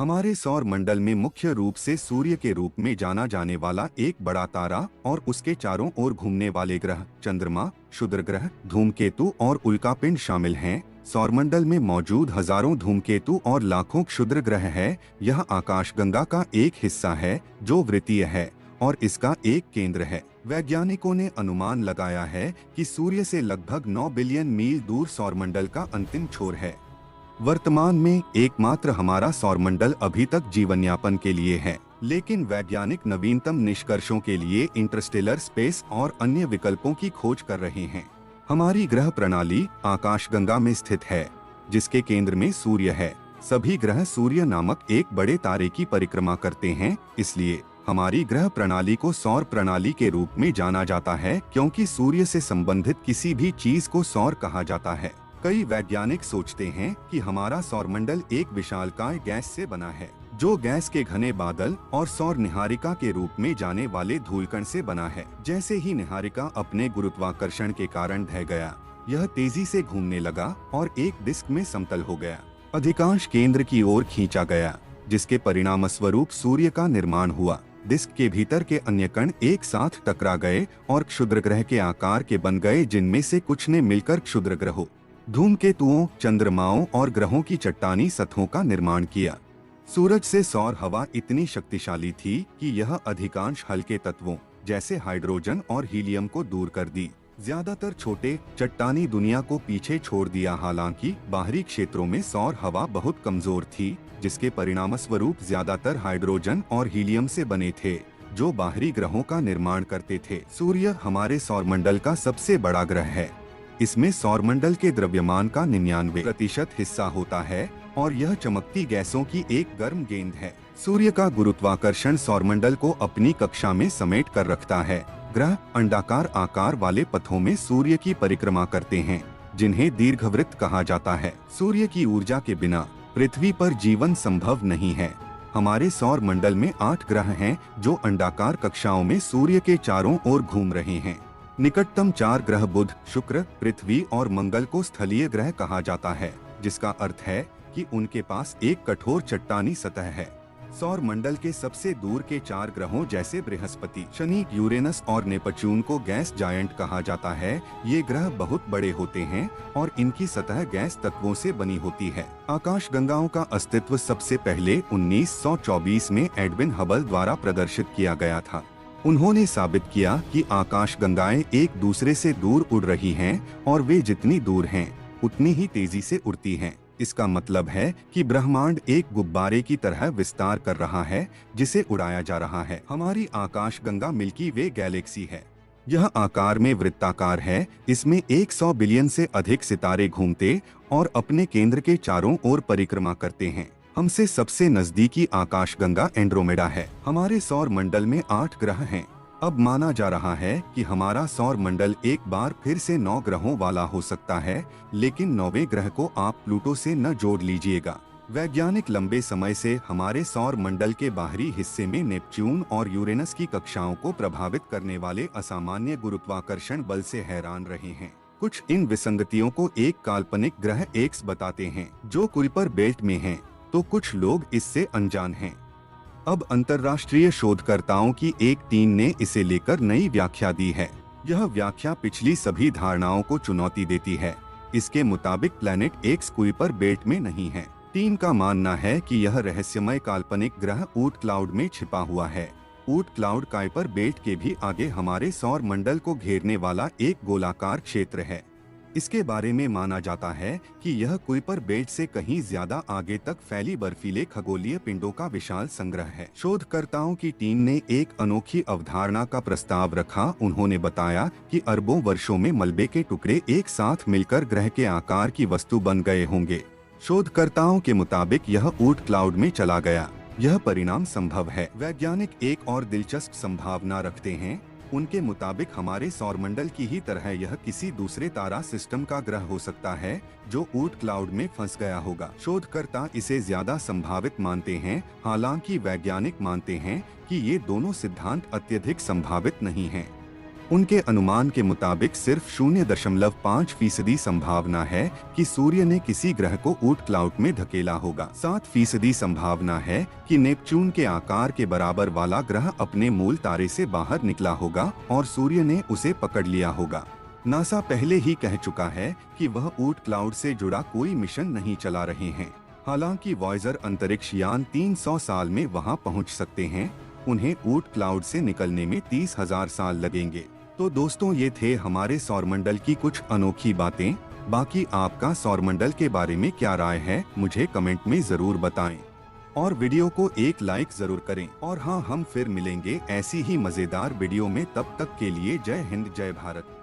हमारे सौर मंडल में मुख्य रूप से सूर्य के रूप में जाना जाने वाला एक बड़ा तारा और उसके चारों ओर घूमने वाले ग्रह चंद्रमा, क्षुद्र ग्रह, धूमकेतु और उल्कापिंड शामिल हैं। सौरमंडल में मौजूद हजारों धूमकेतु और लाखों क्षुद्र ग्रह है। यह आकाशगंगा का एक हिस्सा है जो वृत्तीय है और इसका एक केंद्र है। वैज्ञानिकों ने अनुमान लगाया है कि सूर्य से लगभग 9 बिलियन मील दूर सौरमंडल का अंतिम छोर है। वर्तमान में एकमात्र हमारा सौरमंडल अभी तक जीवनयापन के लिए है, लेकिन वैज्ञानिक नवीनतम निष्कर्षों के लिए इंटरस्टेलर स्पेस और अन्य विकल्पों की खोज कर रहे हैं। हमारी ग्रह प्रणाली आकाशगंगा में स्थित है, जिसके केंद्र में सूर्य है। सभी ग्रह सूर्य नामक एक बड़े तारे की परिक्रमा करते हैं, इसलिए हमारी ग्रह प्रणाली को सौर प्रणाली के रूप में जाना जाता है, क्योंकि सूर्य से संबंधित किसी भी चीज को सौर कहा जाता है। कई वैज्ञानिक सोचते हैं कि हमारा सौरमंडल एक विशालकाय गैस से बना है, जो गैस के घने बादल और सौर निहारिका के रूप में जाने वाले धूलकण से बना है। जैसे ही निहारिका अपने गुरुत्वाकर्षण के कारण ढह गया, यह तेजी से घूमने लगा और एक डिस्क में समतल हो गया। अधिकांश केंद्र की ओर खींचा गया, जिसके परिणामस्वरूप सूर्य का निर्माण हुआ। डिस्क के भीतर के अन्य कण एक साथ टकरा गए और क्षुद्र ग्रह के आकार के बन गए, जिनमें से कुछ ने मिलकर क्षुद्र ग्रहों, धूमकेतुओं, चंद्रमाओं और ग्रहों की चट्टानी सतहों का निर्माण किया। सूरज से सौर हवा इतनी शक्तिशाली थी कि यह अधिकांश हल्के तत्वों जैसे हाइड्रोजन और हीलियम को दूर कर दी। ज्यादातर छोटे चट्टानी दुनिया को पीछे छोड़ दिया। हालांकि बाहरी क्षेत्रों में सौर हवा बहुत कमजोर थी, जिसके परिणामस्वरूप ज्यादातर हाइड्रोजन और हीलियम से बने थे, जो बाहरी ग्रहों का निर्माण करते थे। सूर्य हमारे सौरमंडल का सबसे बड़ा ग्रह है। इसमें सौरमंडल के द्रव्यमान का 99% हिस्सा होता है और यह चमकती गैसों की एक गर्म गेंद है। सूर्य का गुरुत्वाकर्षण सौरमंडल को अपनी कक्षा में समेट कर रखता है। ग्रह अंडाकार आकार वाले पथों में सूर्य की परिक्रमा करते हैं, जिन्हें दीर्घवृत्त कहा जाता है। सूर्य की ऊर्जा के बिना पृथ्वी पर जीवन संभव नहीं है। हमारे सौर मंडल में 8 ग्रह हैं, जो अंडाकार कक्षाओं में सूर्य के चारों ओर घूम रहे हैं। निकटतम 4 ग्रह बुध, शुक्र, पृथ्वी और मंगल को स्थलीय ग्रह कहा जाता है, जिसका अर्थ है कि उनके पास एक कठोर चट्टानी सतह है। सौर मंडल के सबसे दूर के 4 ग्रहों जैसे बृहस्पति, शनि, यूरेनस और नेपच्यून को गैस जायंट कहा जाता है। ये ग्रह बहुत बड़े होते हैं और इनकी सतह गैस तत्वों से बनी होती है। आकाशगंगाओं का अस्तित्व सबसे पहले 1924 में एडविन हबल द्वारा प्रदर्शित किया गया था। उन्होंने साबित किया कि आकाशगंगाएं एक दूसरे से दूर उड़ रही हैं और वे जितनी दूर हैं, उतनी ही तेजी से उड़ती हैं। इसका मतलब है कि ब्रह्मांड एक गुब्बारे की तरह विस्तार कर रहा है, जिसे उड़ाया जा रहा है। हमारी आकाशगंगा मिल्की वे गैलेक्सी है। यह आकार में वृत्ताकार है। इसमें 100 बिलियन से अधिक सितारे घूमते और अपने केंद्र के चारों ओर परिक्रमा करते हैं। हमसे सबसे नजदीकी आकाशगंगा एंड्रोमेडा है। हमारे सौर मंडल में 8 ग्रह हैं। अब माना जा रहा है कि हमारा सौर मंडल एक बार फिर से 9 ग्रहों वाला हो सकता है, लेकिन 9वें ग्रह को आप प्लूटो से न जोड़ लीजिएगा। वैज्ञानिक लंबे समय से हमारे सौर मंडल के बाहरी हिस्से में नेपच्यून और यूरेनस की कक्षाओं को प्रभावित करने वाले असामान्य गुरुत्वाकर्षण बल से हैरान रहे हैं। कुछ इन विसंगतियों को एक काल्पनिक ग्रह एक्स बताते हैं, जो कुइपर बेल्ट में है, तो कुछ लोग इससे अनजान हैं। अब अंतर्राष्ट्रीय शोधकर्ताओं की एक टीम ने इसे लेकर नई व्याख्या दी है। यह व्याख्या पिछली सभी धारणाओं को चुनौती देती है। इसके मुताबिक प्लैनेट एक्स कुइपर बेल्ट में नहीं है। टीम का मानना है कि यह रहस्यमय काल्पनिक ग्रह ऊट क्लाउड में छिपा हुआ है। ऊट क्लाउड कुइपर बेल्ट के भी आगे हमारे सौर मंडल को घेरने वाला एक गोलाकार क्षेत्र है। इसके बारे में माना जाता है कि यह कुइपर बेल्ट से कहीं ज्यादा आगे तक फैली बर्फीले खगोलीय पिंडों का विशाल संग्रह है। शोधकर्ताओं की टीम ने एक अनोखी अवधारणा का प्रस्ताव रखा। उन्होंने बताया कि अरबों वर्षों में मलबे के टुकड़े एक साथ मिलकर ग्रह के आकार की वस्तु बन गए होंगे। शोधकर्ताओं के मुताबिक यह ऊट क्लाउड में चला गया। यह परिणाम संभव है। वैज्ञानिक एक और दिलचस्प संभावना रखते हैं। उनके मुताबिक हमारे सौरमंडल की ही तरह यह किसी दूसरे तारा सिस्टम का ग्रह हो सकता है, जो ऊट क्लाउड में फंस गया होगा। शोधकर्ता इसे ज्यादा संभावित मानते हैं, हालांकि वैज्ञानिक मानते हैं कि ये दोनों सिद्धांत अत्यधिक संभावित नहीं हैं। उनके अनुमान के मुताबिक सिर्फ 0.5% संभावना है कि सूर्य ने किसी ग्रह को ऊट क्लाउड में धकेला होगा। 7% संभावना है कि नेपच्यून के आकार के बराबर वाला ग्रह अपने मूल तारे से बाहर निकला होगा और सूर्य ने उसे पकड़ लिया होगा। नासा पहले ही कह चुका है कि वह ऊट क्लाउड से जुड़ा कोई मिशन नहीं चला रहे हैं। हालांकि वॉयेजर अंतरिक्ष यान 300 साल में वहां पहुंच सकते हैं, उन्हें ऊट क्लाउड से निकलने में 30,000 साल लगेंगे। तो दोस्तों, ये थे हमारे सौरमंडल की कुछ अनोखी बातें। बाकी आपका सौरमंडल के बारे में क्या राय है, मुझे कमेंट में जरूर बताएं और वीडियो को एक लाइक जरूर करें। और हाँ, हम फिर मिलेंगे ऐसी ही मजेदार वीडियो में। तब तक के लिए जय हिंद, जय भारत।